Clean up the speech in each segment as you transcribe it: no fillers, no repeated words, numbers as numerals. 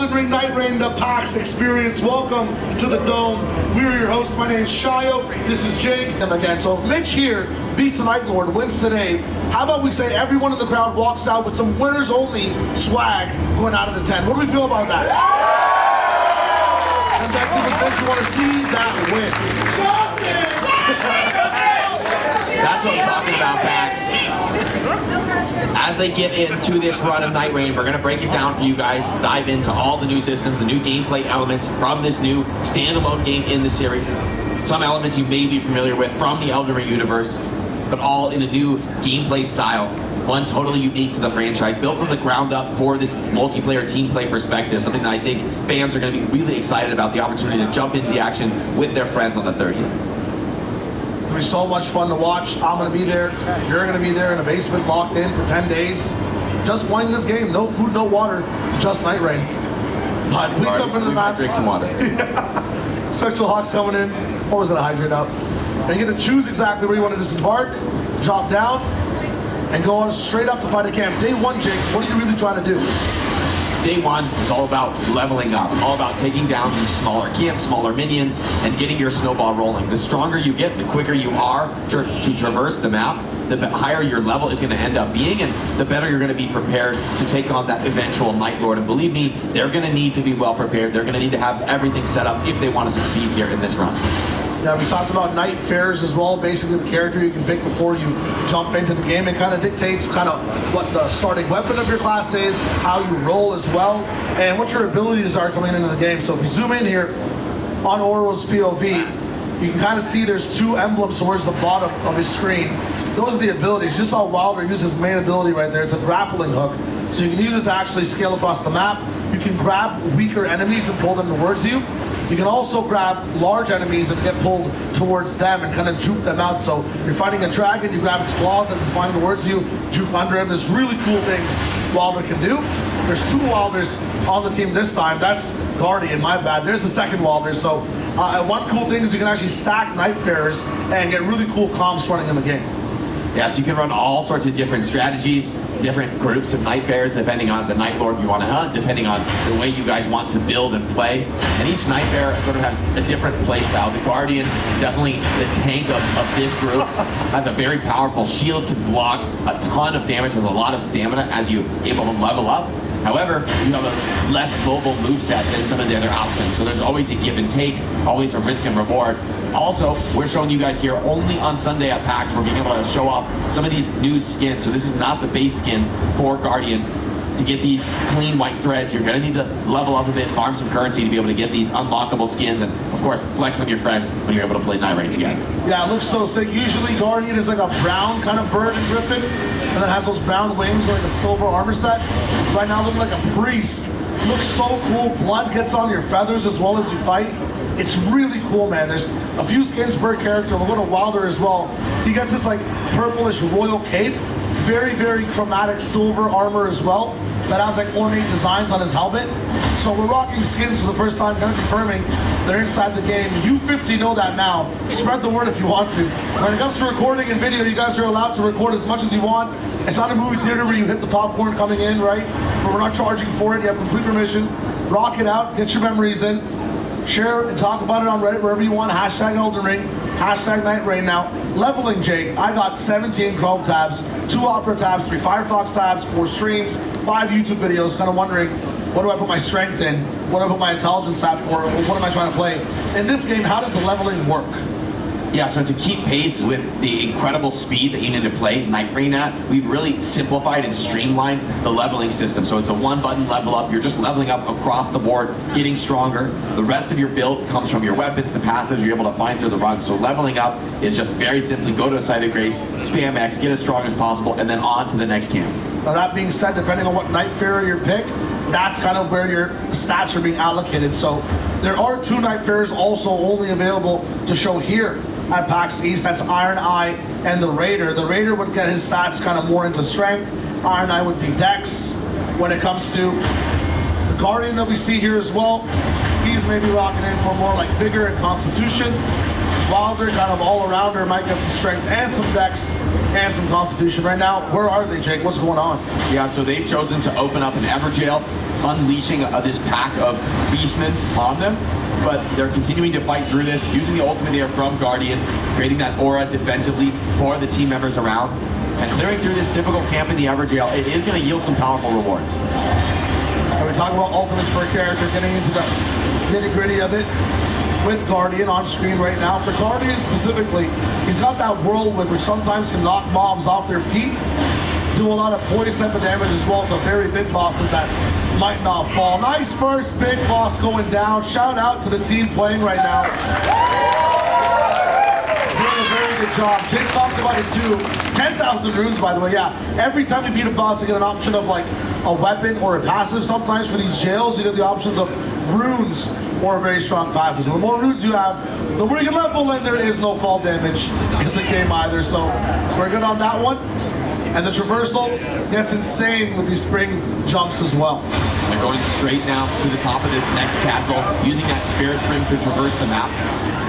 Elden Ring, Nightreign, the PAX experience. Welcome to the Dome. We're your hosts. My name's Shayo. This is Jake. And again, so if Mitch here beats the Night Lord, wins today, how about we say everyone in the crowd walks out with some winners only swag going out of the tent? What do we feel about that? And that group of folks who want to see that win. That's what I'm talking about, PAX. As they get into this run of Nightreign, we're going to break it down for you guys, dive into all the new systems, the new gameplay elements from this new standalone game in the series. Some elements you may be familiar with from the Elden Ring universe, but all in a new gameplay style. One totally unique to the franchise, built from the ground up for this multiplayer team play perspective, something that I think fans are going to be really excited about, the opportunity to jump into the action with their friends on the 30th. It'll be so much fun to watch. I'm going to be there. You're going to be there in a basement locked in for 10 days. Just playing this game. No food, no water. Just Nightreign. But we jump into the map. Drink some water. Spectral Hawk's coming in. Always going to hydrate up. And you get to choose exactly where you want to disembark, drop down, and go on straight up to fight a camp. Day one, Jake, what are you really trying to do? Day one is all about leveling up, all about taking down these smaller camps, smaller minions, and getting your snowball rolling. The stronger you get, the quicker you are to traverse the map, the higher your level is going to end up being, and the better you're going to be prepared to take on that eventual Night Lord. And believe me, they're going to need to be well prepared. They're going to need to have everything set up if they want to succeed here in this run. Yeah, we talked about night fares as well. Basically, the character you can pick before you jump into the game. It kind of dictates kind of what the starting weapon of your class is, how you roll as well, and what your abilities are coming into the game. So if you zoom in here on Oro's POV, you can kind of see there's two emblems towards the bottom of his screen. Those are the abilities. Just saw Wilder use his main ability right there. It's a grappling hook. So you can use it to actually scale across the map. You can grab weaker enemies and pull them towards you. You can also grab large enemies and get pulled towards them and kind of juke them out. So you're fighting a dragon, you grab its claws as it's flying towards you, juke under him. There's really cool things Wilder can do. There's two Wilders on the team this time. That's Guardian, my bad. There's the second Wilder. So one cool thing is you can actually stack Nightfarers and get really cool comms running in the game. Yeah, so you can run all sorts of different strategies, different groups of Nightfarers, depending on the Night Lord you want to hunt, depending on the way you guys want to build and play. And each Nightfarer sort of has a different play style. The Guardian, definitely the tank of this group, has a very powerful shield, can block a ton of damage, has a lot of stamina as you're able to level up. However, you have a less mobile moveset than some of the other options, so there's always a give and take, always a risk and reward. Also, we're showing you guys here only on Sunday at PAX, we're being able to show off some of these new skins. So this is not the base skin for Guardian. To get these clean white threads, you're going to need to level up a bit, farm some currency to be able to get these unlockable skins, and of course, flex on your friends when you're able to play Nightreign together. Yeah, it looks so sick. Usually Guardian is like a brown kind of bird and griffin, and then has those brown wings like a silver armor set. Right now looking like a priest. Looks so cool. Blood gets on your feathers as well as you fight. It's really cool, man. There's a few skins per character. We'll go to Wilder as well. He gets this like purplish royal cape. Very, very chromatic silver armor as well. That has like ornate designs on his helmet. So we're rocking skins for the first time, kind of confirming they're inside the game. You 50 know that now. Spread the word if you want to. When it comes to recording and video, you guys are allowed to record as much as you want. It's not a movie theater where you hit the popcorn coming in, right? But we're not charging for it. You have complete permission. Rock it out. Get your memories in. Share and talk about it on Reddit, wherever you want. Hashtag Elden Ring. Hashtag Nightreign. Now, leveling, Jake. I got 17 Chrome tabs, 2 Opera tabs, 3 Firefox tabs, 4 streams, 5 YouTube videos. Kind of wondering, what do I put my strength in? What do I put my intelligence tab for? What am I trying to play? In this game, how does the leveling work? Yeah, so to keep pace with the incredible speed that you need to play Nightreign at, we've really simplified and streamlined the leveling system. So it's a one-button level up. You're just leveling up across the board, getting stronger. The rest of your build comes from your weapons, the passives you're able to find through the run. So leveling up is just very simply go to a site of grace, spam X, get as strong as possible, and then on to the next camp. Now that being said, depending on what Nightfarer you pick, that's kind of where your stats are being allocated. So there are 2 Nightfarers also only available to show here at PAX East. That's Iron Eye and the Raider. The Raider would get his stats kind of more into strength. Iron Eye would be Dex. When it comes to the Guardian that we see here as well, he's maybe rocking in for more like vigor and constitution. Wilder kind of all-arounder, might get some strength and some dex and some constitution. Right now, where are they, Jake? What's going on? Yeah, so they've chosen to open up an Everjail, unleashing this pack of beastmen on them. But they're continuing to fight through this, using the ultimate there from Guardian, creating that aura defensively for the team members around. And clearing through this difficult camp in the Everjail, it is going to yield some powerful rewards. And we talk about ultimates per character, getting into the nitty-gritty of it with Guardian on screen right now. For Guardian specifically, he's got that whirlwind which sometimes can knock mobs off their feet, do a lot of poise type of damage as well to very big bosses that might not fall. Nice first big boss going down. Shout out to the team playing right now. Doing a very good job. Jake talked about it too. 10,000 runes, by the way, yeah. Every time you beat a boss, you get an option of like a weapon or a passive. Sometimes for these jails, you get the options of runes or a very strong passive. So the more runes you have, the more you can level, and there is no fall damage in the game either. So we're good on that one. And the traversal gets insane with these spring jumps as well. They're going straight now to the top of this next castle, using that spirit spring to traverse the map.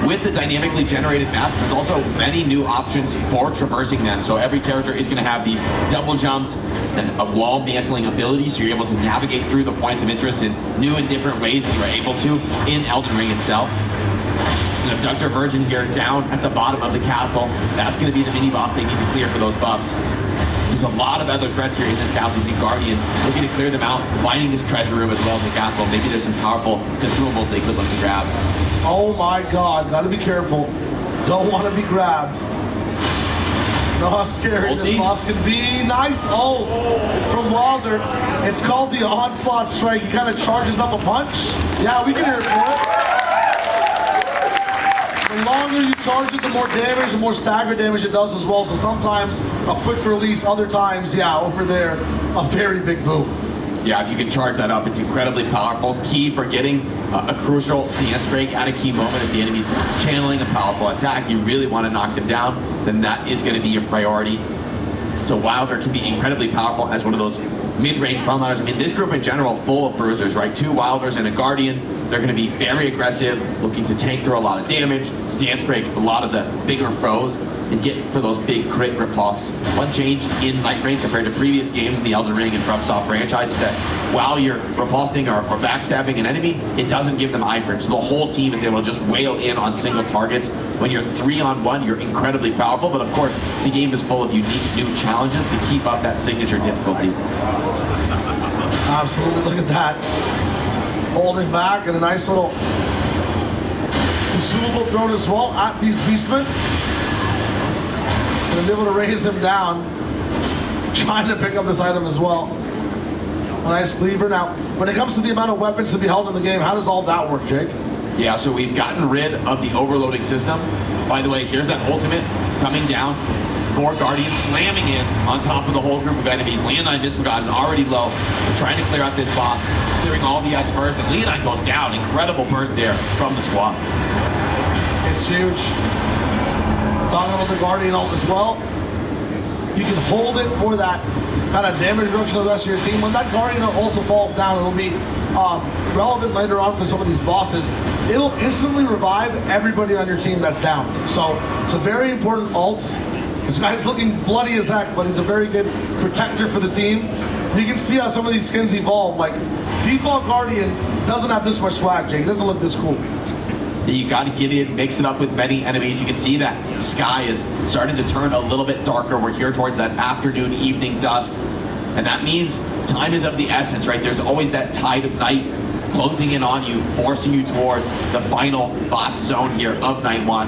With the dynamically generated maps, there's also many new options for traversing them. So every character is going to have these double jumps and a wall mantling ability, so you're able to navigate through the points of interest in new and different ways than you were able to in Elden Ring itself. There's an Abductor Virgin here down at the bottom of the castle. That's going to be the mini-boss they need to clear for those buffs. There's a lot of other threats here in this castle. You see Guardian looking to clear them out, finding this treasure room as well in the castle. Maybe there's some powerful consumables they could look to grab. Oh my god, gotta be careful. Don't want to be grabbed. Know how scary this boss can be. Nice ult from Wilder. It's called the Onslaught Strike. He kind of charges up a punch. Yeah, we can hear it for it. The longer you charge it, the more damage, the more stagger damage it does as well. So sometimes a quick release, other times, yeah, over there, a very big boom. Yeah, if you can charge that up, it's incredibly powerful. Key for getting a crucial stance break at a key moment. If the enemy's channeling a powerful attack, you really want to knock them down, then that is going to be your priority. So Wilder can be incredibly powerful as one of those mid-range frontliners. I mean, this group in general, full of bruisers, right? 2 Wilders and a Guardian. They're going to be very aggressive, looking to tank through a lot of damage, stance break a lot of the bigger foes, and get for those big crit ripoffs. One change in Nightreign compared to previous games in the Elden Ring and FromSoft franchise is that while you're riposting or backstabbing an enemy, it doesn't give them iframes. So the whole team is able to just wail in on single targets. When you're 3-on-1, you're incredibly powerful, but of course, the game is full of unique new challenges to keep up that signature difficulty. Absolutely, look at that. Holding back and a nice little consumable thrown as well at these beastmen. And able to raise him down, trying to pick up this item as well. A nice cleaver. Now, when it comes to the amount of weapons to be held in the game, how does all that work, Jake? Yeah, so we've gotten rid of the overloading system. By the way, here's that ultimate coming down. 4 Guardians slamming in on top of the whole group of enemies. Leonine Misbegotten already low. They're trying to clear out this boss, clearing all the X first, and Leonine goes down. Incredible burst there from the squad. It's huge. Talking about the Guardian ult as well. You can hold it for that kind of damage reduction of the rest of your team. When that Guardian also falls down, it'll be relevant later on for some of these bosses. It'll instantly revive everybody on your team that's down. So it's a very important ult. This guy's looking bloody as heck, but he's a very good protector for the team. You can see how some of these skins evolve. Like, default Guardian doesn't have this much swag, Jake. It doesn't look this cool. You got to get in, mix it up with many enemies. You can see that sky is starting to turn a little bit darker. We're here towards that afternoon, evening dusk. And that means time is of the essence, right? There's always that tide of night closing in on you, forcing you towards the final boss zone here of Night 1.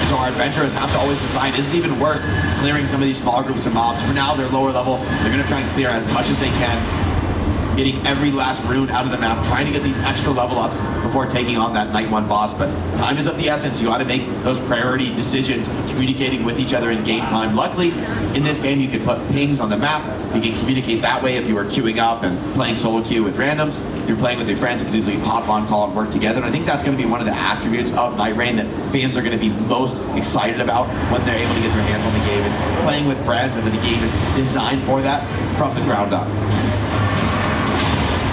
So our adventurers have to always decide, is it even worth clearing some of these small groups of mobs? For now, they're lower level. They're going to try and clear as much as they can, getting every last rune out of the map, trying to get these extra level ups before taking on that Night 1 boss. But time is of the essence. You got to make those priority decisions, communicating with each other in game time. Luckily, in this game, you can put pings on the map. You can communicate that way if you were queuing up and playing solo queue with randoms. If you're playing with your friends, you can easily hop on call and work together. And I think that's going to be one of the attributes of Nightreign that fans are going to be most excited about when they're able to get their hands on the game, is playing with friends, and that the game is designed for that from the ground up.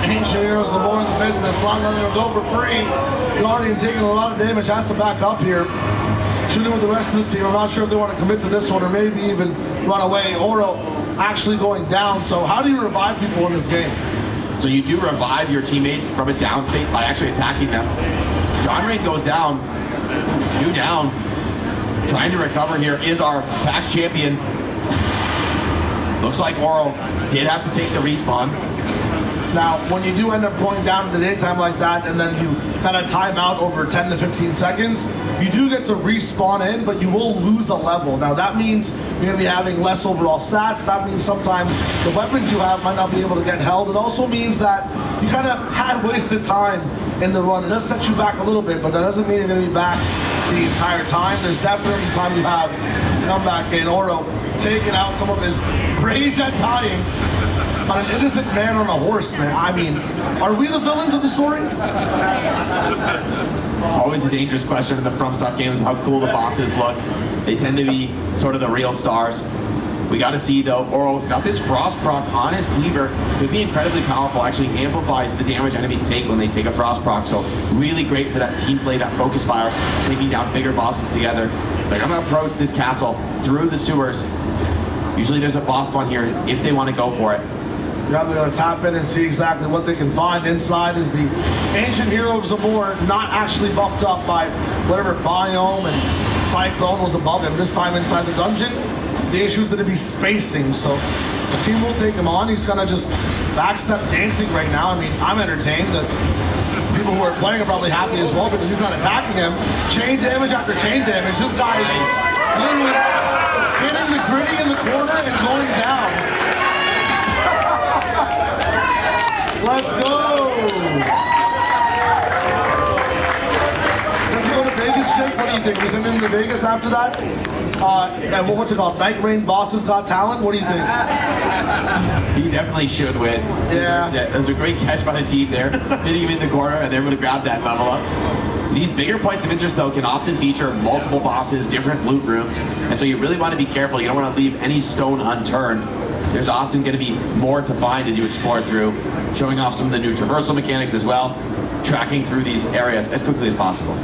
Ancient Heroes are more in the business. Long enough to go for free. Guardian taking a lot of damage, has to back up here. tune in with the rest of the team. I'm not sure if they want to commit to this one or maybe even run away. Oro actually going down. So how do you revive people in this game? So you do revive your teammates from a down state by actually attacking them. Nightreign goes down, 2 down. Trying to recover here is our PAX champion. Looks like Oro did have to take the respawn. Now, when you do end up going down in the daytime like that, and then you kind of time out over 10 to 15 seconds, you do get to respawn in, but you will lose a level. Now, that means you're going to be having less overall stats. That means sometimes the weapons you have might not be able to get held. It also means that you kind of had wasted time in the run. It does set you back a little bit, but that doesn't mean you're going to be back the entire time. There's definitely time you have to come back in. Oro taking out some of his rage at dying on an innocent man on a horse, man. I mean, are we the villains of the story? Always a dangerous question in the FromSoft games, how cool the bosses look. They tend to be sort of the real stars. We got to see, though, Oro's got this frost proc on his cleaver. Could be incredibly powerful, actually amplifies the damage enemies take when they take a frost proc. So really great for that team play, that focus fire, taking down bigger bosses together. They're going to approach this castle through the sewers. Usually there's a boss spawn here if they want to go for it. Yeah, they're going to tap in and see exactly what they can find. Inside is the ancient hero of Zamor, not actually buffed up by whatever biome and cyclone was above him. This time inside the dungeon, the issue is that it'd be spacing, so the team will take him on. He's kind of just backstep dancing right now. I mean, I'm entertained. The people who are playing are probably happy as well because he's not attacking him. Chain damage after chain damage. This guy is literally hitting the gritty in the corner and going down. Let's go! Does he go to Vegas, Jake? What do you think? We send him to Vegas after that? And what's it called? Nightreign Bosses Got Talent? What do you think? He definitely should win. Yeah. That was a great catch by the team there, hitting him in the corner, and they're able to grab that level up. These bigger points of interest, though, can often feature multiple bosses, different loot rooms, and so you really want to be careful. You don't want to leave any stone unturned. There's often going to be more to find as you explore through, showing off some of the new traversal mechanics as well, tracking through these areas as quickly as possible.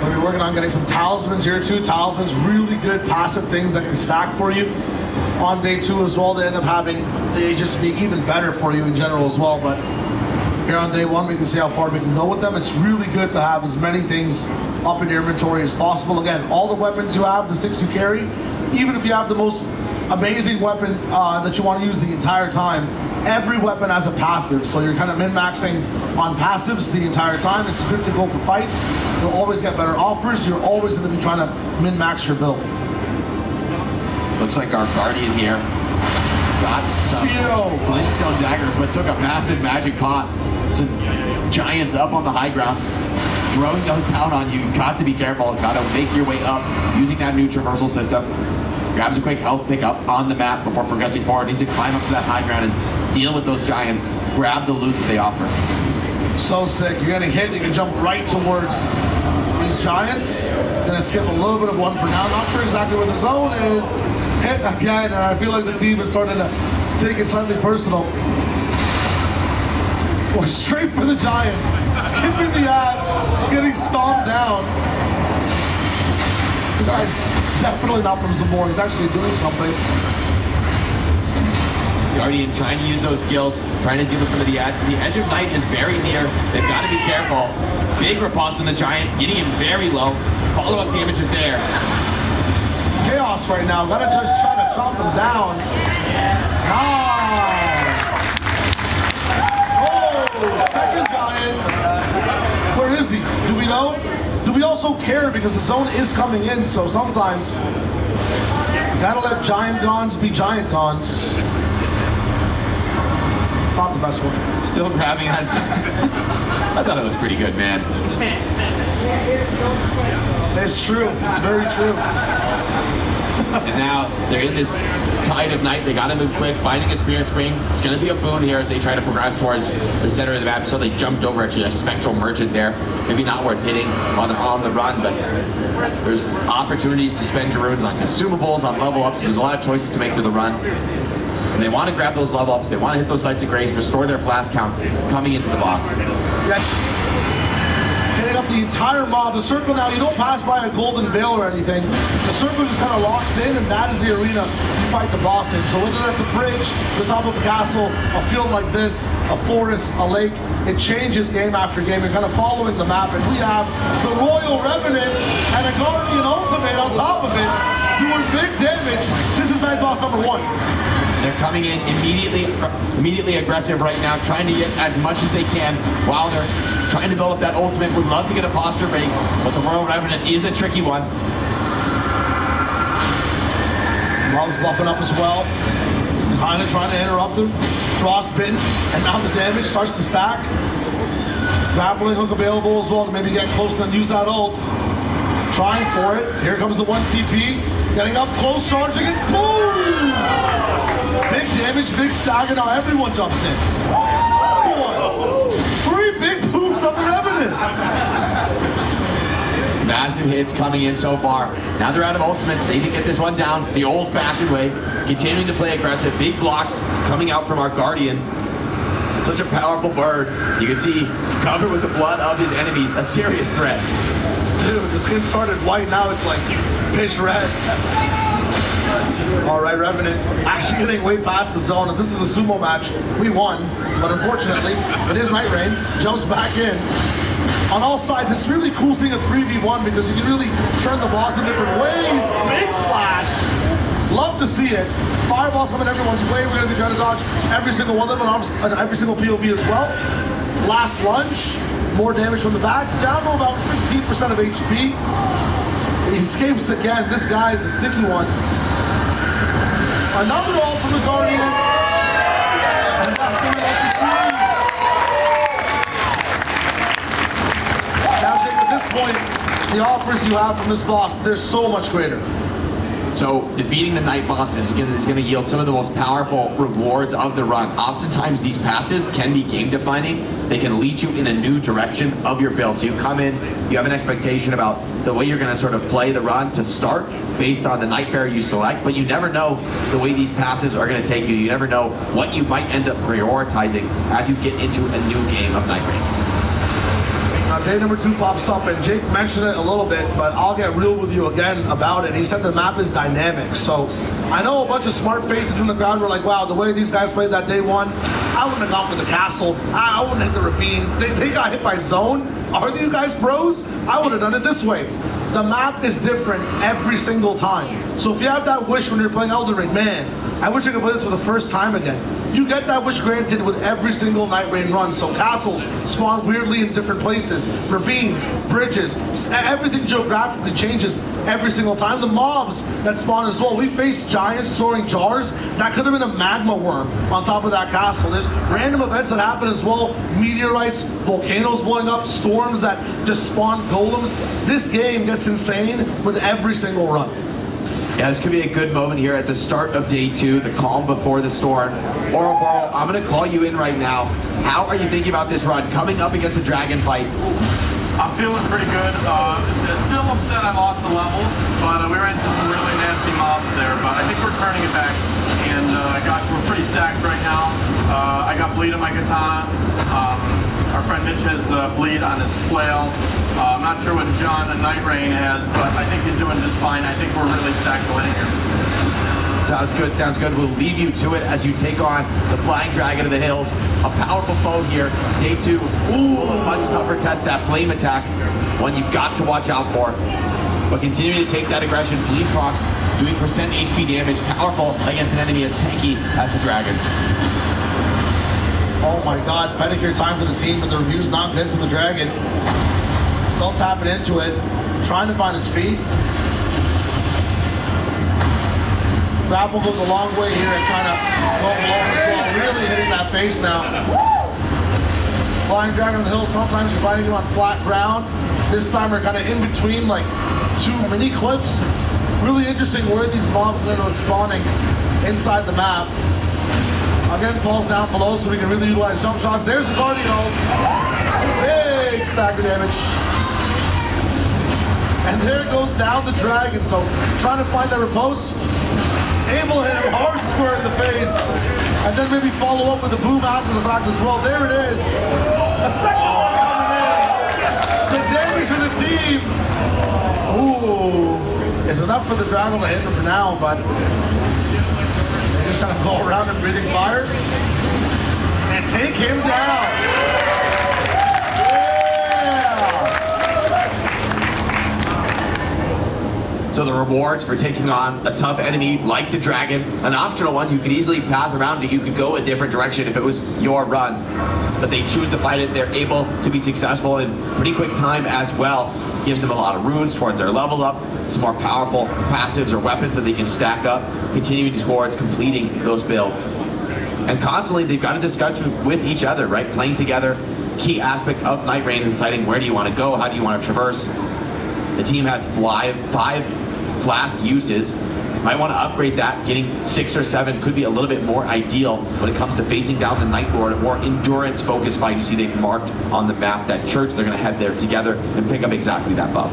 We'll be working on getting some talismans here too. Talismans, really good passive things that can stack for you on day 2 as well. They end up having, they just be even better for you in general as well. But here on day 1, we can see how far we can go with them. It's really good to have as many things up in your inventory as possible. Again, all the weapons you have, the 6 you carry, even if you have the most amazing weapon that you want to use the entire time, every weapon has a passive, so you're kind of min-maxing on passives the entire time. It's good to go for fights. You'll always get better offers. You're always going to be trying to min-max your build. Looks like our Guardian here got some Glintstone daggers, but took a massive magic pot. Some giants up on the high ground, throwing those down on you. Got to be careful. Got to make your way up using that new traversal system. Grabs a quick health pickup on the map before progressing forward. Needs to climb up to that high ground and deal with those giants. Grab the loot that they offer. So sick. You're getting hit, you can jump right towards these giants. Gonna skip a little bit of one for now. Not sure exactly where the zone is. Hit again, and I feel like the team is starting to take it slightly personal. Well, straight for the giant. Skipping the ads, getting stomped down. This guy's definitely not from Zamor. He's actually doing something. Guardian trying to use those skills, trying to deal with some of the ads. The edge of night is very near. They've got to be careful. Big riposte on the giant, getting him very low. Follow-up damage is there. Chaos right now. Gotta just try to chop him down. Nice. Oh, second giant. Where is he? Do we know? Do we also care because the zone is coming in, so sometimes you gotta let giant gons be giant gons. Not the best one. Still grabbing that. I thought it was pretty good, man. It's true. It's very true. And now they're in this tide of night. They got to move quick. Finding a spirit spring. It's going to be a boon here as they try to progress towards the center of the map. So they jumped over actually a spectral merchant there. Maybe not worth hitting while they're on the run, but there's opportunities to spend your runes on consumables, on level ups. There's a lot of choices to make through the run. And they want to grab those level ups. They want to hit those sites of grace, restore their flask count coming into the boss. Yes. Hitting up the the entire mob. The circle now, you don't pass by a golden veil or anything. The circle just kind of locks in, and that is the arena you fight the boss in. So whether that's a bridge, the top of a castle, a field like this, a forest, a lake, it changes game after game. You're kind of following the map, and we have the Royal Revenant and a Guardian Ultimate on top of it, doing big damage. This is Night Boss number 1. They're coming in immediately aggressive right now, trying to get as much as they can while they're trying to build up that ultimate. Would love to get a posture break, but the Royal Revenant is a tricky one. Mob's buffing up as well. Kind of trying to interrupt him. Frostbitten, and now the damage starts to stack. Grappling hook available as well to maybe get close and then use that ult. Trying for it. Here comes the 1 TP. Getting up close, charging, and boom! Big damage, big stagger. Now everyone jumps in. 3 big poops on the Revenant. Massive hits coming in so far. Now they're out of ultimates. They need to get this one down the old-fashioned way. Continuing to play aggressive. Big blocks coming out from our Guardian. Such a powerful bird. You can see covered with the blood of his enemies. A serious threat. Dude, the skin started white. Now it's like pitch red. All right, Revenant actually getting way past the zone. If this is a sumo match, we won. But unfortunately, it is Nightreign. Jumps back in. On all sides, it's really cool seeing a 3v1 because you can really turn the boss in different ways. Big slash. Love to see it. Fireballs coming everyone's way. We're going to be trying to dodge every single one of them and every single POV as well. Last lunge. More damage from the back. Down to about 15% of HP. He escapes again. This guy is a sticky one. Another ult from the Guardian. And that's what we like to see. Now, Jake, at this point, the offers you have from this boss, they're so much greater. So defeating the Night Boss is going to yield some of the most powerful rewards of the run. Oftentimes these passes can be game defining. They can lead you in a new direction of your build. So you come in, you have an expectation about the way you're going to sort of play the run to start based on the Nightfare you select, but you never know the way these passes are going to take you. You never know what you might end up prioritizing as you get into a new game of Nightreign. Now, day number 2 pops up, and Jake mentioned it a little bit, but I'll get real with you again about it. He said the map is dynamic. So I know a bunch of smart faces in the crowd were like, wow, the way these guys played that day 1, I wouldn't have gone for the castle. I wouldn't hit the ravine. They got hit by zone. Are these guys pros? I would have done it this way. The map is different every single time. So if you have that wish when you're playing Elden Ring, man, I wish I could play this for the first time again. You get that wish granted with every single Nightreign run. So castles spawn weirdly in different places. Ravines, bridges, everything geographically changes every single time. The mobs that spawn as well. We faced giants throwing jars. That could have been a magma worm on top of that castle. There's random events that happen as well. Meteorites, volcanoes blowing up, storms that just spawn golems. This game gets insane with every single run. Yeah, this could be a good moment here at the start of day 2, the calm before the storm. Ouroboros, I'm going to call you in right now. How are you thinking about this run, coming up against a dragon fight? I'm feeling pretty good. Still upset I lost the level, but we ran into some really nasty mobs there, but I think we're turning it back. And gosh, we're pretty sacked right now. I got bleed on my katana. Our friend Mitch has bleed on his flail. I'm not sure what John and Nightreign has, but I think he's doing just fine. I think we're really stacked winning here. Sounds good, sounds good. We'll leave you to it as you take on the Flying Dragon of the Hills. A powerful foe here. Day 2, will a much tougher test, that flame attack. One you've got to watch out for. But continuing to take that aggression, bleed procs, doing percent HP damage, powerful against an enemy as tanky as the dragon. Oh my god, pedicure time for the team, but the review's not good for the dragon. Still tapping into it, trying to find his feet. Grapple goes a long way here and trying to go below as well. Really hitting that face now. Flying Dragon on the Hill, sometimes you're finding him on flat ground. This time we're kind of in between like 2 mini cliffs. It's really interesting where these mobs end up spawning inside the map. Again, falls down below so we can really utilize jump shots. There's the Guardian ult. Big stack of damage. And there goes down the dragon. So trying to find that riposte. Able to hit him hard square in the face. And then maybe follow up with a boom after the fact as well. There it is. A second one coming in. The damage team. Ooh. It's enough for the Dragon to hit him for now, but they just gotta go around and breathing fire and take him down. Yeah! So the rewards for taking on a tough enemy like the dragon, an optional one you could easily path around it. You could go a different direction if it was your run. But they choose to fight it. They're able to be successful in pretty quick time as well. Gives them a lot of runes towards their level up, some more powerful passives or weapons that they can stack up, continuing towards completing those builds. And constantly they've got to discuss with each other, right? Playing together. Key aspect of Nightreign is deciding where do you want to go, how do you want to traverse. The team has five flask uses. Might want to upgrade that. Getting 6 or 7 could be a little bit more ideal when it comes to facing down the Night Lord, a more endurance focused fight. You see they've marked on the map that church. They're going to head there together and pick up exactly that buff.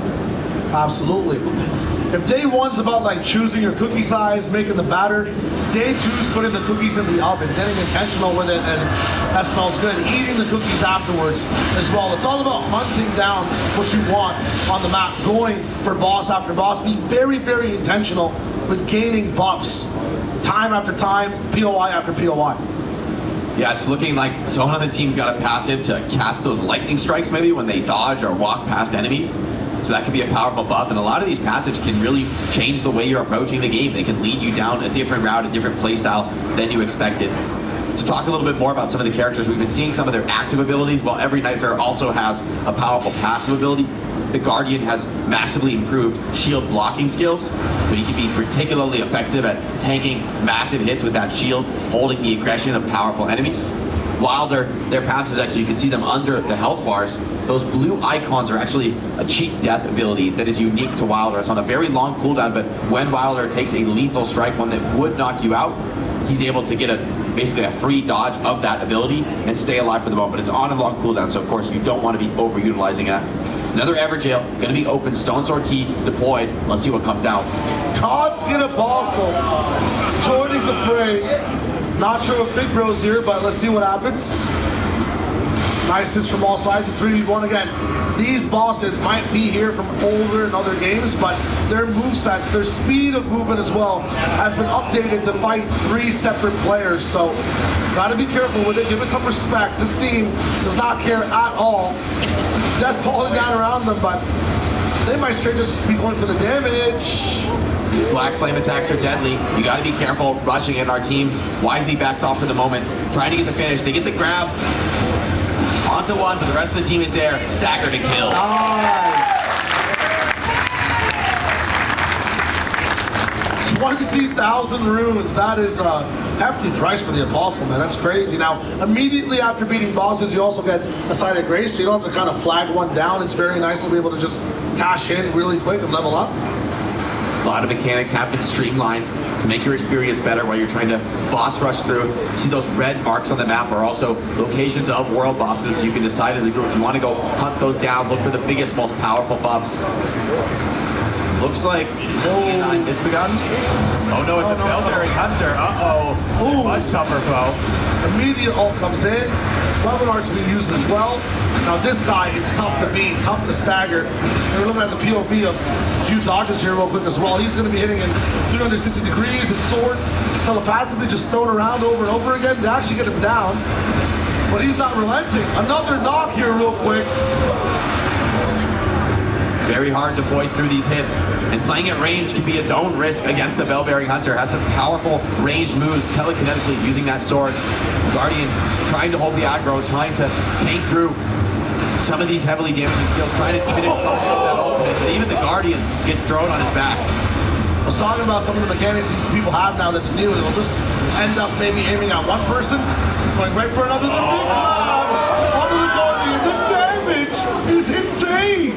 Absolutely. If day one's about like choosing your cookie size, making the batter, day two's putting the cookies in the oven, getting intentional with it, and that smells good. Eating the cookies afterwards as well. It's all about hunting down what you want on the map, going for boss after boss, being very, very intentional with gaining buffs time after time, POI after POI. Yeah, it's looking like someone on the team's got a passive to cast those lightning strikes maybe when they dodge or walk past enemies. So that could be a powerful buff, and a lot of these passives can really change the way you're approaching the game. They can lead you down a different route, a different playstyle than you expected. To talk a little bit more about some of the characters, we've been seeing some of their active abilities, while every Nightfare also has a powerful passive ability. The Guardian has massively improved shield blocking skills, so he can be particularly effective at tanking massive hits with that shield, holding the aggression of powerful enemies. Wilder, their passives, actually, you can see them under the health bars. Those blue icons are actually a cheat death ability that is unique to Wilder. It's on a very long cooldown, but when Wilder takes a lethal strike, one that would knock you out, he's able to get basically a free dodge of that ability and stay alive for the moment. It's on a long cooldown, so of course you don't want to be overutilizing it. Another Everjail, going to be open, Stone Sword Key deployed. Let's see what comes out. God's gonna Balsam joining the fray. Not sure if Big Bro's here, but let's see what happens. Nice hits from all sides, a 3v1 again. These bosses might be here from older and other games, but their movesets, their speed of movement as well, has been updated to fight 3 separate players. So, gotta be careful with it, give it some respect. This team does not care at all. Death falling down around them, but they might straight just be going for the damage. These black flame attacks are deadly. You got to be careful rushing it. Our team wisely backs off for the moment, trying to get the finish. They get the grab onto one, but the rest of the team is there, staggered and killed. Nice. 20,000 runes. That is a hefty price for the Apostle, man. That's crazy. Now, immediately after beating bosses, you also get a Side of Grace, so you don't have to kind of flag one down. It's very nice to be able to just cash in really quick and level up. A lot of mechanics have been streamlined to make your experience better while you're trying to boss rush through. You see those red marks on the map are also locations of world bosses, so you can decide as a group if you want to go hunt those down, look for the biggest, most powerful buffs. Looks like Nine is begun. Oh no, it's a Bellberry Hunter. Uh-oh. Much tougher foe. Immediate ult comes in. Weapon art's being used as well. Now this guy is tough to beat, tough to stagger. We're looking at the POV of a few dodges here real quick as well. He's going to be hitting in 360 degrees. His sword telepathically just thrown around over and over again to actually get him down. But he's not relenting. Another knock here real quick. Very hard to voice through these hits, and playing at range can be its own risk against the Bellbearing Hunter. Has some powerful ranged moves telekinetically using that sword. Guardian trying to hold the aggro, trying to tank through some of these heavily damaging skills, trying to finish up that ultimate, but even the Guardian gets thrown on his back. I was talking about some of the mechanics these people have now that's new. They'll just end up maybe aiming at one person, going right for another. Onto the Guardian. The damage is insane.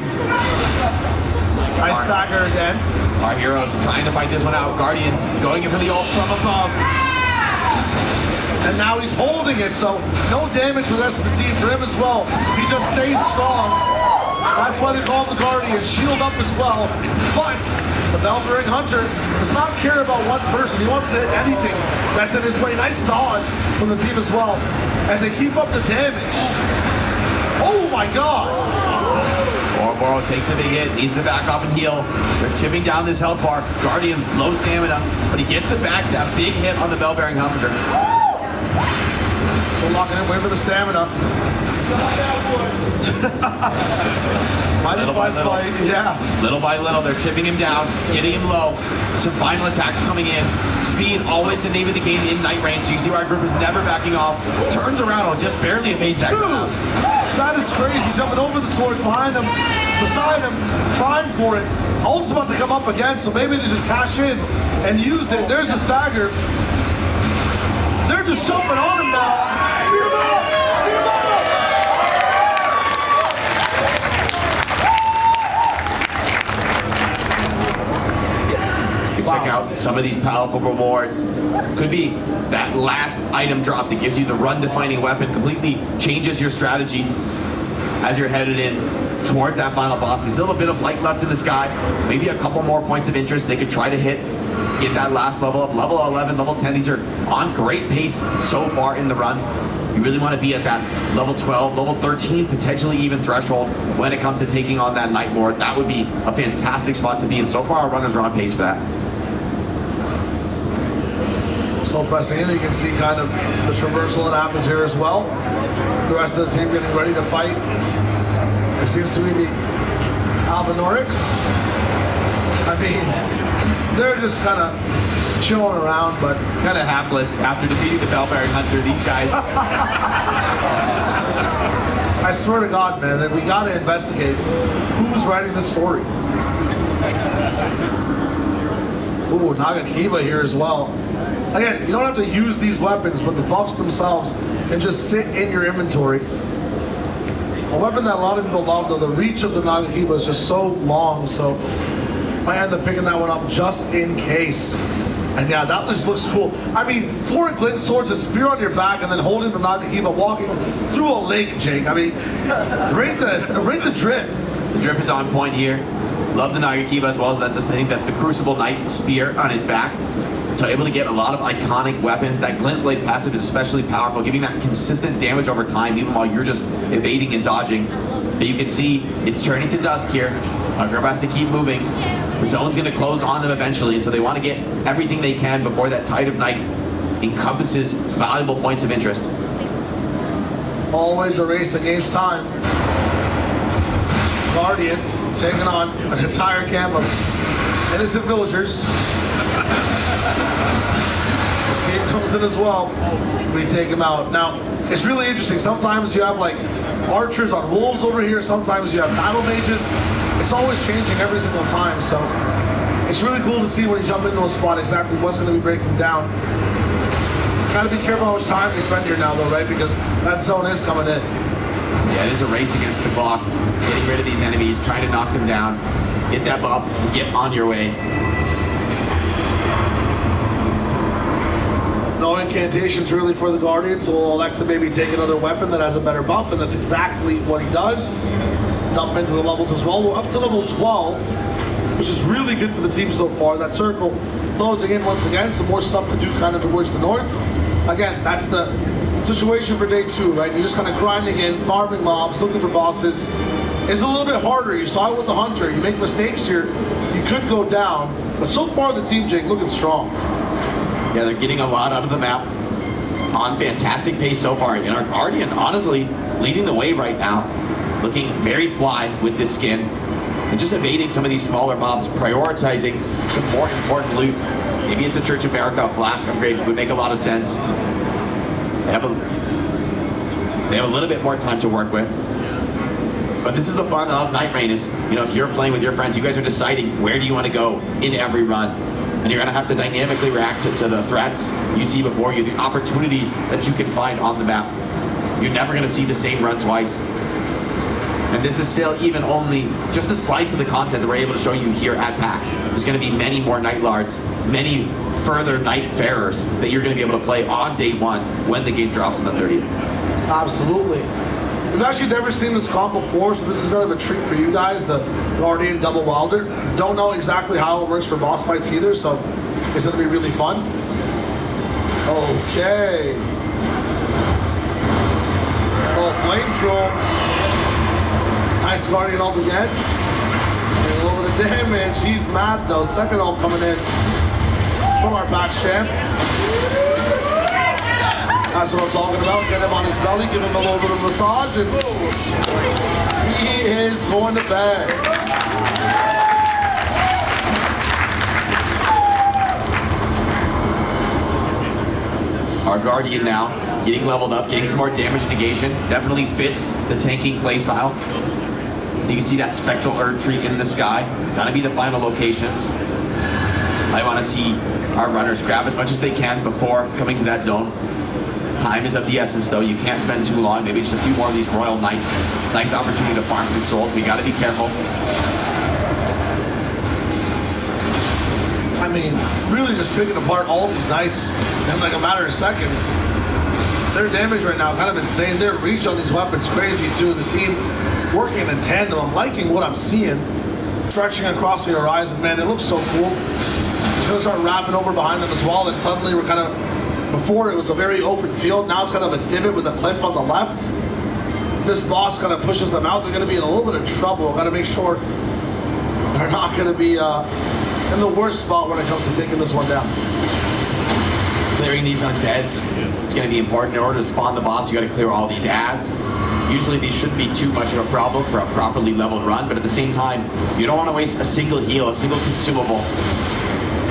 Nice stagger again. Our heroes trying to fight this one out. Guardian going in for the ult from above. And now he's holding it, so no damage for the rest of the team for him as well. He just stays strong. That's why they call him the Guardian. Shield up as well. But the Bellbearing Hunter does not care about one person. He wants to hit anything that's in his way. Nice dodge from the team as well as they keep up the damage. Oh my God. Ouroboros takes a big hit, needs to back off and heal. They're chipping down this health bar. Guardian, low stamina, but he gets the backstab. Big hit on the bell-bearing Hummingbird. So locking in, wait for the stamina. Little by little. Yeah. Little by little, they're chipping him down, getting him low. Some final attacks coming in. Speed, always the name of the game in Nightreign, so you see why our group is never backing off. Turns around and just barely evades that ground. That is crazy. Jumping over the sword, behind him, beside him, trying for it. Ult's about to come up again, so maybe they just cash in and use it. There's a stagger. They're just jumping on him now. Beat him up! Beat him up! Check out some of these powerful rewards. Could be that last item drop that gives you the run-defining weapon, completely changes your strategy as you're headed in towards that final boss. There's still a bit of light left in the sky, maybe a couple more points of interest they could try to hit, get that last level up. Level 11, level 10, these are on great pace so far in the run. You really want to be at that level 12, level 13, potentially even threshold when it comes to taking on that Night Lord. That would be a fantastic spot to be, and so far our runners are on pace for that. So pressing in, you can see kind of the traversal that happens here as well. The rest of the team getting ready to fight. It seems to be the Albinorics. I mean, they're just kind of chilling around, but Kind of hapless after defeating the Bell-bearing Hunter, these guys. I swear to God, man, that we gotta investigate who's writing this story. Ooh, Nagakiba here as well. Again, you don't have to use these weapons, but the buffs themselves can just sit in your inventory. A weapon that a lot of people love, though, the reach of the Nagakiba is just so long, so I end up picking that one up just in case. And yeah, that just looks cool. I mean, 4 glint swords, a spear on your back, and then holding the Nagakiba, walking through a lake, Jake. I mean, rate the drip. The drip is on point here. Love the Nagakiba as well as that. I think that's the Crucible Knight spear on his back. So able to get a lot of iconic weapons. That Glint Blade passive is especially powerful, giving that consistent damage over time, even while you're just evading and dodging. But you can see it's turning to dusk here. Our group has to keep moving. The zone's going to close on them eventually, and so they want to get everything they can before that tide of night encompasses valuable points of interest. Always a race against time. Guardian taking on an entire camp of innocent villagers. The team comes in as well. We take him out. Now, it's really interesting. Sometimes you have like archers on wolves over here. Sometimes you have battle mages. It's always changing every single time. So it's really cool to see when you jump into a spot exactly what's going to be breaking down. Gotta be careful how much time they spend here now, though, right? Because that zone is coming in. Yeah, it is a race against the clock. Getting rid of these enemies, trying to knock them down, get that buff, get on your way. No incantations really for the Guardian, so we'll elect to maybe take another weapon that has a better buff, and that's exactly what he does. Dump into the levels as well. We're up to level 12, which is really good for the team so far. That circle closing in once again, some more stuff to do kind of towards the north. Again, that's the situation for day 2, right? You're just kind of grinding in, farming mobs, looking for bosses. It's a little bit harder. You saw it with the Hunter. You make mistakes here, you could go down. But so far, the team, Jake, looking strong. Yeah, they're getting a lot out of the map on fantastic pace so far. And our Guardian, honestly, leading the way right now. Looking very fly with this skin. And just evading some of these smaller mobs, prioritizing some more important loot. Maybe it's a Church of America flask upgrade, would make a lot of sense. They have a little bit more time to work with. But this is the fun of Nightreign is, you know, if you're playing with your friends, you guys are deciding where do you want to go in every run. And you're going to have to dynamically react to the threats you see before you, the opportunities that you can find on the map. You're never going to see the same run twice. And this is still even only just a slice of the content that we're able to show you here at PAX. There's going to be many more Night Lords, many further Nightfarers that you're going to be able to play on day 1 when the game drops on the 30th. Absolutely. We've actually never seen this comp before, so this is kind of a treat for you guys, the Guardian Double Welder. Don't know exactly how it works for boss fights either, so it's going to be really fun. Okay. Oh, Flame Troll. Nice Guardian ult again. A little bit of damage. She's mad though. Second ult coming in from our PAX champ. That's what I'm talking about. Get him on his belly, give him a little bit of massage, and he is going to bed. Our Guardian now, getting leveled up, getting some more damage negation. Definitely fits the tanking playstyle. You can see that Spectral Earth tree in the sky. Gonna be the final location. I want to see our runners grab as much as they can before coming to that zone. Time is of the essence though. You can't spend too long. Maybe just a few more of these Royal Knights. Nice opportunity to farm some souls. We gotta be careful. I mean, really just picking apart all of these Knights in like a matter of seconds. Their damage right now kind of insane. Their reach on these weapons crazy too. The team working in tandem. I'm liking what I'm seeing. Stretching across the horizon, man, it looks so cool. It's gonna start wrapping over behind them as well, and suddenly we're kind of, before it was a very open field, now it's kind of a divot with a cliff on the left. If this boss kind of pushes them out, they're gonna be in a little bit of trouble. Gotta make sure they're not gonna be in the worst spot when it comes to taking this one down. Clearing these undeads is going to be important. In order to spawn the boss, you got to clear all these ads. Usually these shouldn't be too much of a problem for a properly leveled run, but at the same time, you don't want to waste a single heal, a single consumable.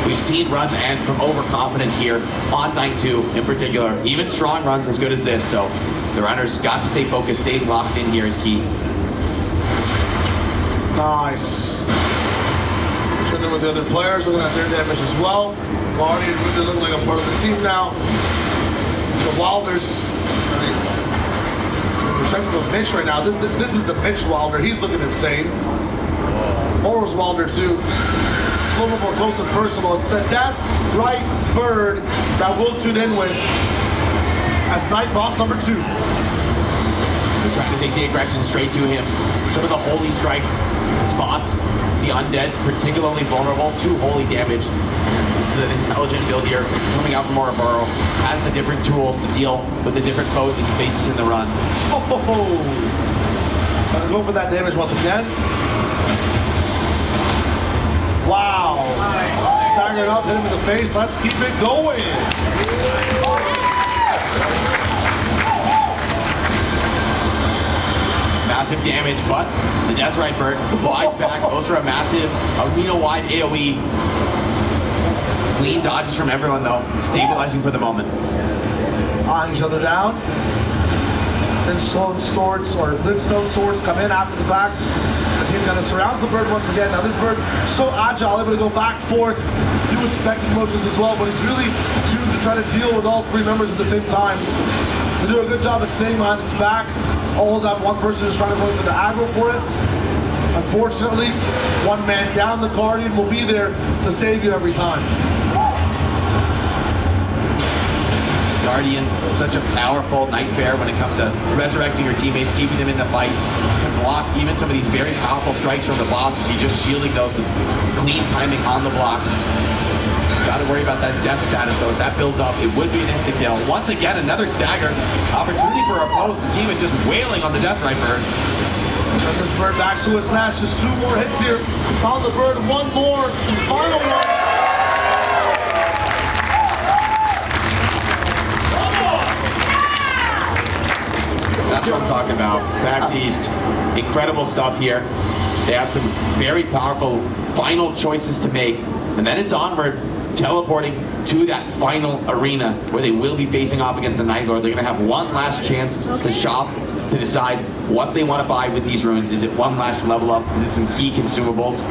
We've seen runs end from overconfidence here on night 2 in particular. Even strong runs as good as this, so the runners got to stay focused, staying locked in here is key. Nice. Trending with the other players, looking at their damage as well. Guardian really looking like a part of the team now. The Wilders, I mean, perspective of Mitch right now, this is the Mitch Wilder. He's looking insane. Oro's Wilder too. A little bit more close and personal. It's the Death Right Bird that we'll tune in with as Night Boss number 2. They're trying to take the aggression straight to him. Some of the holy strikes. This boss, the undead's particularly vulnerable to holy damage. This is an intelligent build here, coming out from Ouroboros, has the different tools to deal with the different foes that he faces in the run. Gonna go for that damage once again. Wow. Staggered up, hit him in the face. Let's keep it going. Massive damage, but the Death Right Bird flies back, goes for a massive arena-wide AoE. Clean dodges from everyone though, stabilizing for the moment. Eyeing each other down. Linstone swords come in after the fact. The team kind of surrounds the bird once again. Now this bird, so agile, able to go back, forth, do expecting motions as well, but he's really tuned to try to deal with all 3 members at the same time. They do a good job at staying behind its back. Always have one person just trying to go for the aggro for it. Unfortunately, one man down, the Guardian will be there to save you every time. Guardian, such a powerful Night Fair when it comes to resurrecting your teammates, keeping them in the fight, can block even some of these very powerful strikes from the boss. You see, just shielding those with clean timing on the blocks. Got to worry about that death status though. As that builds up, it would be an insta kill. Once again, another stagger opportunity for our opposed. The team is just wailing on the Death Right Bird. Send this bird back to his nest. Just 2 more hits here. Found the bird, 1 more, final one. That's what I'm talking about. PAX East, incredible stuff here. They have some very powerful final choices to make, and then it's onward, teleporting to that final arena where they will be facing off against the Night Lord. They're going to have one last chance to shop, to decide what they want to buy with these runes. Is it one last level up? Is it some key consumables?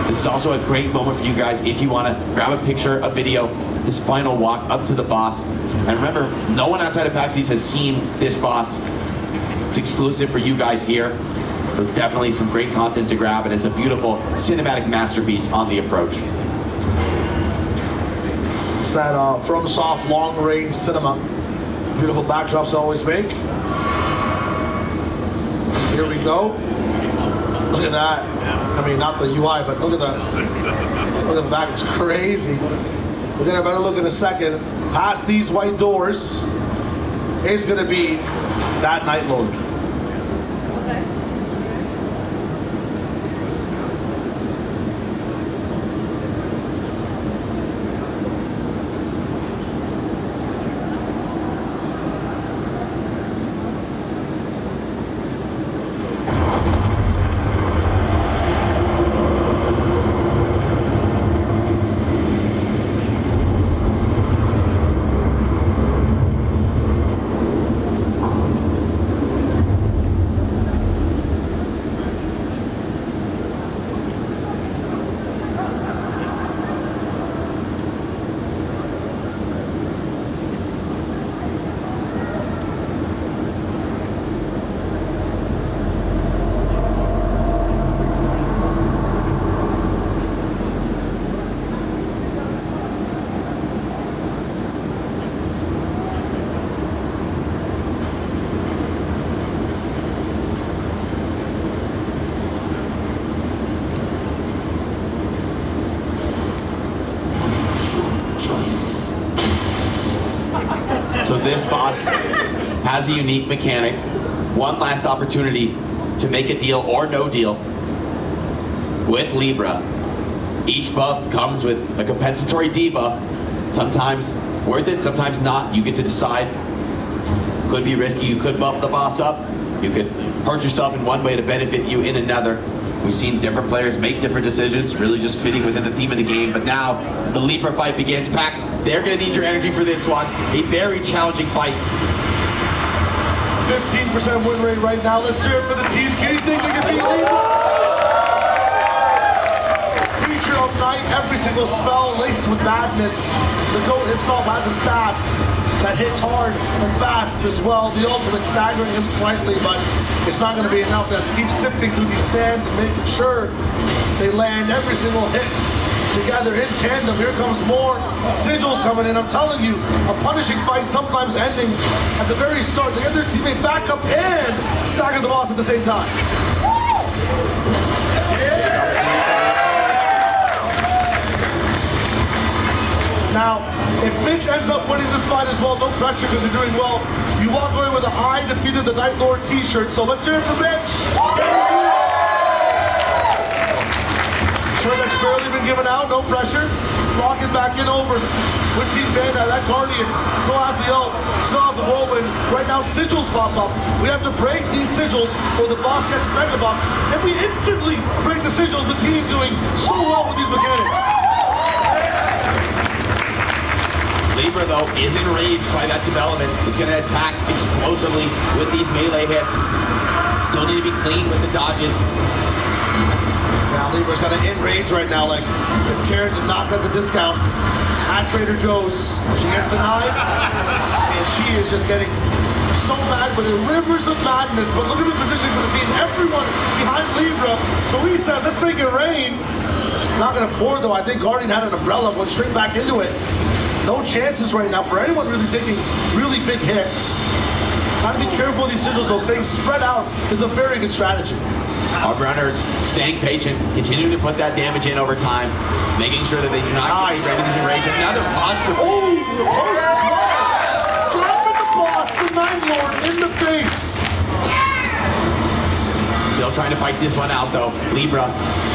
This is also a great moment for you guys if you want to grab a picture, a video, this final walk up to the boss. And remember, no one outside of PAX East has seen this boss. It's exclusive for you guys here. So it's definitely some great content to grab, and it's a beautiful cinematic masterpiece on the approach. It's that FromSoft long-range cinema. Beautiful backdrops they always make. Here we go. Look at that. I mean, not the UI, but look at the back. It's crazy. We're gonna better look in a second. Past these white doors is gonna be that Night Lord. So this boss has a unique mechanic. One last opportunity to make a deal or no deal with Libra. Each buff comes with a compensatory debuff. Sometimes worth it, sometimes not. You get to decide. Could be risky. You could buff the boss up. You could hurt yourself in one way to benefit you in another. We've seen different players make different decisions, really just fitting within the theme of the game. But now the Libra fight begins. PAX, they're going to need your energy for this one. A very challenging fight. 15% win rate right now. Let's hear it for the team. Can you think they can beat Libra? Creature of night, every single spell laced with madness. The goat himself has a staff that hits hard and fast as well. The ultimate staggering him slightly, but it's not going to be enough. They have to keep sifting through these sands and making sure they land every single hit together in tandem. Here comes more sigils coming in. I'm telling you, a punishing fight sometimes ending at the very start. They get their teammate back up and stagger the boss at the same time. Now, if Mitch ends up winning this fight as well, no pressure because they're doing well. You walk away with a I defeated the Night Lord t-shirt. So let's hear it for Mitch. Shirt that's barely been given out, no pressure. Lock it back in over with Team Bandai. That Guardian still has the ult, still has a whirlwind. Right now, sigils pop up. We have to break these sigils or the boss gets mega buff. And we instantly break the sigils, the team doing so well with these mechanics. Libra, though, is enraged by that development. He's going to attack explosively with these melee hits. Still need to be clean with the dodges. Now Libra's got an enrage right now. Like, if Karen did not get the discount at Trader Joe's, she gets denied. And she is just getting so mad with the rivers of madness. But look at the position for the team. Everyone behind Libra. So he says, let's make it rain. Not going to pour, though. I think Guardian had an umbrella going straight back into it. No chances right now for anyone really taking really big hits. Gotta be careful with these sigils though. Staying spread out is a very good strategy. Our runners staying patient, continuing to put that damage in over time, making sure that they do not get ready to enrage. Another posture. Oh, the post as well. Slapping the boss, the Night Lord, in the face. Still trying to fight this one out though. Libra,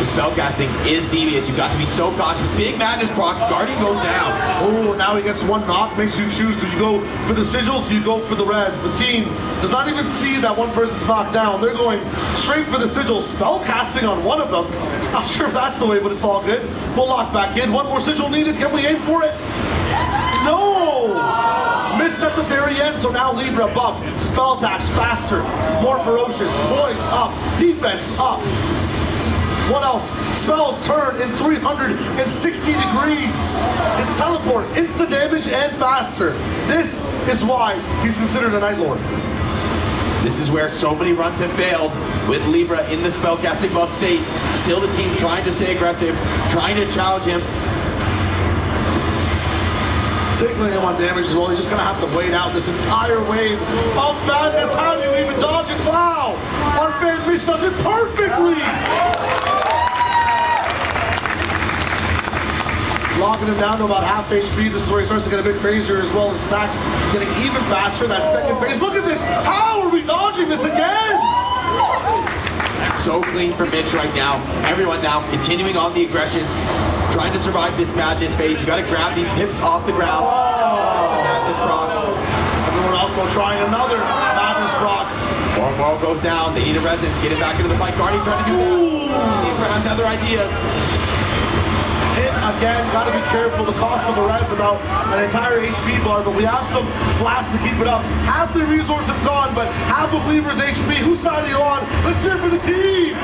the spellcasting is devious. You've got to be so cautious. Big madness proc. Guardian goes down. Oh, now he gets one knock. Makes you choose. Do you go for the sigils? Do you go for the res? The team does not even see that one person's knocked down. They're going straight for the sigils. Spellcasting on one of them. Not sure if that's the way, but it's all good. We'll lock back in. One more sigil needed. Can we aim for it? No! Missed at the very end, so now Libra buffed. Spell attacks faster, more ferocious, poise up, defense up. What else? Spells turn in 360 degrees. His teleport, instant damage and faster. This is why he's considered a Night Lord. This is where so many runs have failed with Libra in the spellcasting buff state. Still the team trying to stay aggressive, trying to challenge him. Signaling him on damage as well. He's just gonna have to wait out this entire wave of madness. How do you even dodge it? Wow! Our fan Mitch does it perfectly! Locking him down to about half HP. This is where he starts to get a bit crazier as well. His stacks getting even faster in that second phase. Look at this! How are we dodging this again? So clean for Mitch right now. Everyone now continuing on the aggression, trying to survive this madness phase. You gotta grab these pips off the ground. The madness proc. Everyone also trying another madness proc. Ball goes down. They need a resin. Get it back into the fight. Guardian trying to do that. Libra has other ideas. Hit again, gotta be careful. The cost of a res about an entire HP bar, but we have some flash to keep it up. Half the resources gone, but half of Libra's HP. Whose side are you on? Let's hear it for the team!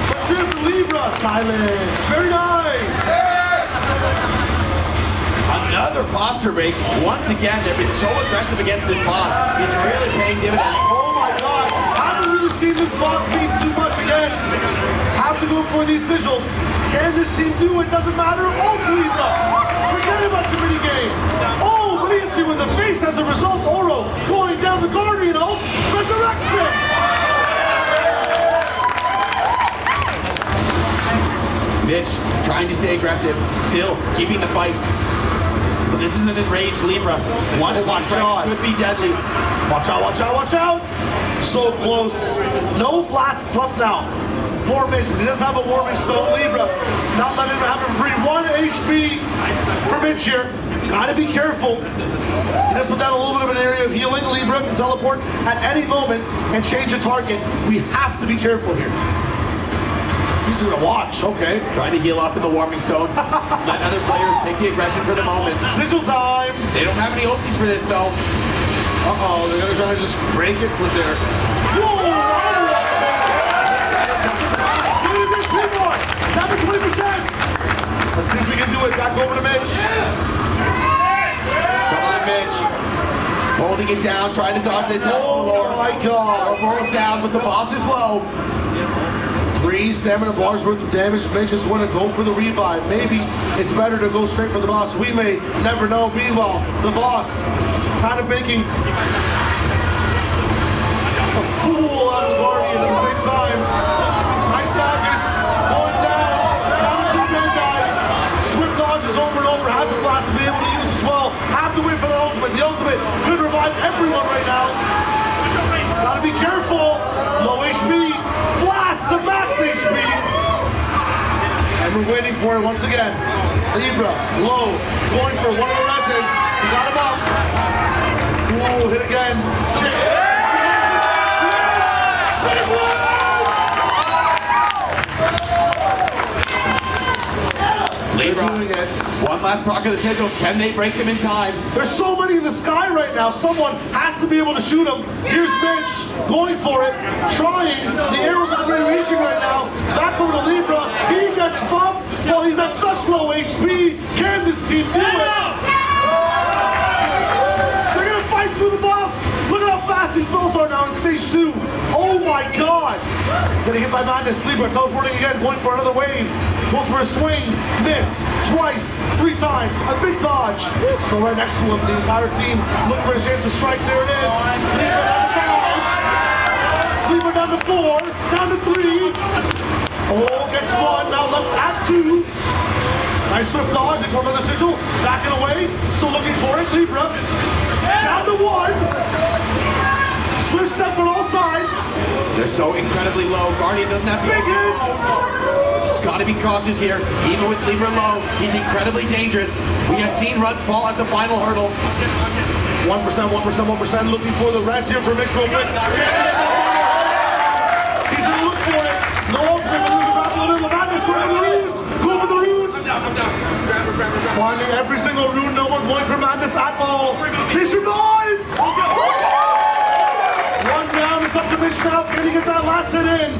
Let's hear it for Libra. Silence. Very nice. Another posture break. Once again, they've been so aggressive against this boss. It's really paying dividends. Oh my god. Haven't really seen this boss beat too much again. Have to go for these sigils. Can this team do it? Doesn't matter. Oh, Libra. Forget about your mini game. Oh, but he hits you in the face as a result. Oro going down the Guardian ult. Resurrects him. Mitch trying to stay aggressive, still keeping the fight But this is an enraged Libra. One of these strikes could be deadly. Watch out, watch out, watch out! So close. No flasks left now. 4 minutes, but he does have a warming stone. Libra not letting him have him free. 1 HP for Mitch here. Gotta be careful. He does put down a little bit of an area of healing. Libra can teleport at any moment and change a target. We have to be careful here. He's gonna watch, okay. Trying to heal up in the warming stone. Let other players take the aggression for the moment. Sigil time. They don't have any ultis for this though. Uh-oh, they're gonna try to just break it with their... Whoa! Down to 20%! Let's see if we can do it. Back over to Mitch. Come on, Mitch. Holding it down, trying to dodge the attack. Oh my god. Rolls down, but the boss is low. 3 stamina bars worth of damage. Mitch is going to go for the revive. Maybe it's better to go straight for the boss. We may never know. Meanwhile, the boss kind of making a fool out of the Guardian at the same time. Nice dodges. Going down. Down to 2 dead guy. Swift dodges over and over. Has a flash to be able to use as well. Have to wait for the ultimate. The ultimate could revive everyone right now. Gotta be careful. Low HP. Flash the max HP. And we're waiting for it once again. Libra, low, going for one of the reses. He got him up. Ooh, hit again. Libra, one last proc of the sigils. Can they break them in time? There's so many in the sky right now. Someone has to be able to shoot them. Here's Mitch going for it, trying. The arrows are really reaching right now. Back over to Libra. He gets buffed while he's at such low HP. Can this team do it? They're gonna fight through the buff. Look at how fast these spells are now in stage 2. Oh my god. Getting hit by Madness. Libra teleporting again, going for another wave. Goes for a swing, miss, twice, 3 times, a big dodge. So right next to him, the entire team looking for a chance to strike. There it is. Libra down to 5. Libra down to 4, down to 3. Oh, gets 1, now left at 2. Nice swift dodge, they toward another sigil, backing away, still looking for it. Libra, down to 1. Swift steps on all sides. They're so incredibly low. Guardian doesn't have Big hits. Just gotta be cautious here. Even with Libra low, he's incredibly dangerous. We have seen runs fall at the final hurdle. 1%, 1%, 1%. Looking for the res here for Mitch real quick. He's gonna look for it. No ultimate, but there's a grapple in the madness. Go for the runes. Go for the runes. Finding every single rune. No one going for madness at all. They survive. 1 down. It's up to Mitch now. Can he get that last hit in?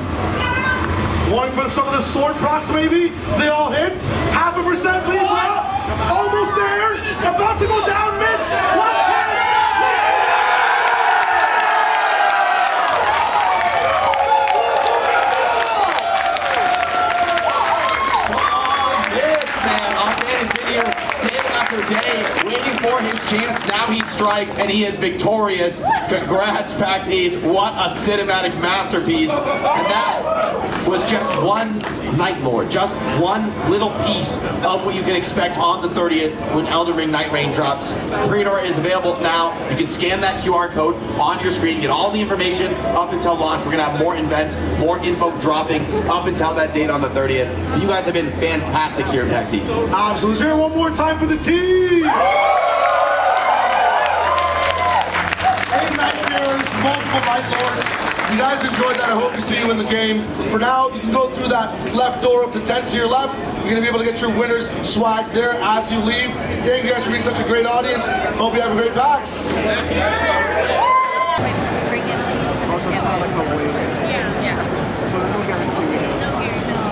Going for some of the sword procs maybe. They all hit. 0.5% Libra. Almost there. About to go down, Mitch. Last hit. Day, waiting for his chance. Now he strikes and he is victorious. Congrats, PAX East. What a cinematic masterpiece. And that was just one Night Lord, just one little piece of what you can expect on the 30th when Elden Ring Nightreign drops. Pre-order is available now. You can scan that QR code on your screen, get all the information up until launch. We're gonna have more events, more info dropping up until that date on the 30th. You guys have been fantastic here at PAX East. So let's hear it one more time for the team. 8 Nightmares, multiple Night Lords. If you guys enjoyed that, I hope to see you in the game. For now, you can go through that left door of the tent to your left. You're gonna be able to get your winners swag there as you leave. Thank you guys for being such a great audience. Hope you have a great PAX. Bring it.